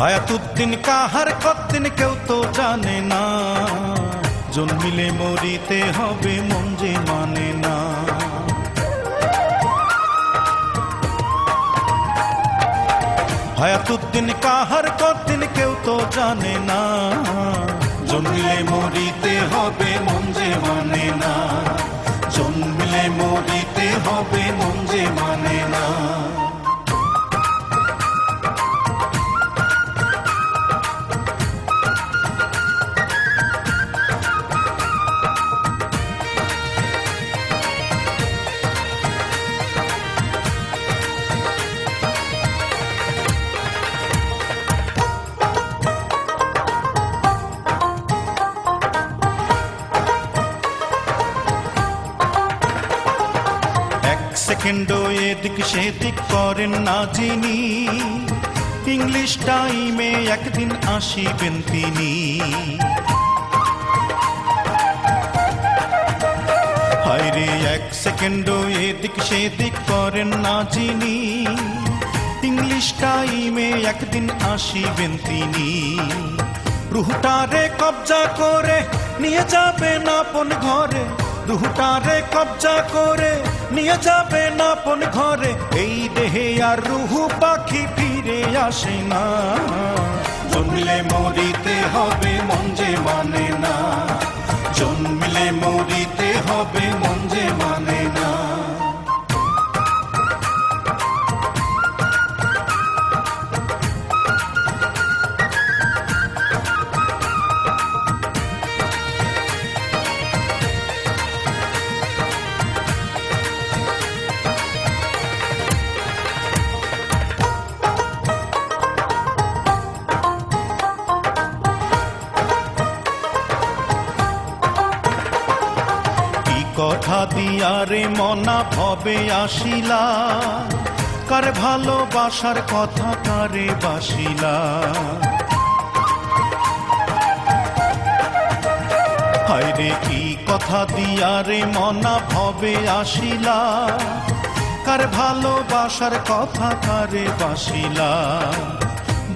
হায়াতুদ্দিন কাহার কতদিন কেউ তো জানে না, জন্মিলে মরিতে হবে মন যে মানে না। হায়াতুদ্দিন কাহার কতদিন কেউ তো জানে না, জন্মিলে মরিতে হবে মন যে মানে না, জন্মিলে মরিতে হবে মন যে মানে না। সেকেন্ডও এদিক সেদিক করেন না যিনি, ইংলিশ টাইমে একদিন আসিবেন তিনি। হায়রে এক সেকেন্ডও এদিক সেদিক করেন না যিনি, ইংলিশ টাইমে একদিন আসিবেন তিনি। রুহটারে কবজা করে নিয়ে যাবেন আপন ঘরে, রুহটারে কবজা করে নিয়ে যাবেন আপন ঘরে। এই দেহে আর রুহু পাখি ফিরে আসে না, জন্মিলে মরিতে হবে মন যে মানে না, জন্মিলে মরিতে হবে মন যে মানে না। কথা দিয়ারে মনা ভবে আসিলা, কার ভালোবাসার কথা কারে বাসিলা। হায়রে কি কথা দিয়ারে মনা ভবে আসিলা, কার ভালোবাসার কথা কারে বাসিলা।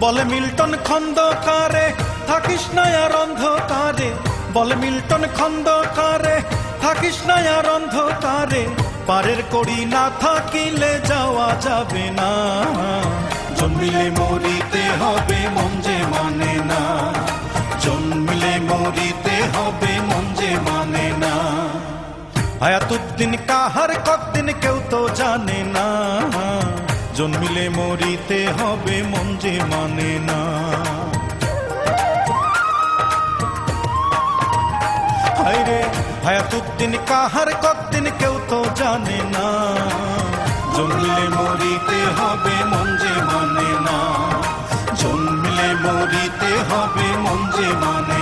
বলে মিল্টন খন্দকারে থাকিস না আর অন্ধকারে, বলে মিল্টন খন্দকারে থাকিস না আর অন্ধকারে। পারের কড়ি না থাকিলে যাওয়া যাবে না, জন্মিলে মরিতে হবে মন যে মানে না, জন্মিলে মরিতে হবে মন যে মানে না। হায়াতুদ্দিন কাহার কতদিন কেউ তো জানে না, জন্মিলে মরিতে হবে মন যে মানে না। হায়রে হায়াতুদ্দিন কাহার কতদিন কেউ তো জানে না, জন্মিলে মরিতে হবে মন যে মানে না, জন্মিলে মরিতে হবে মন যে মানে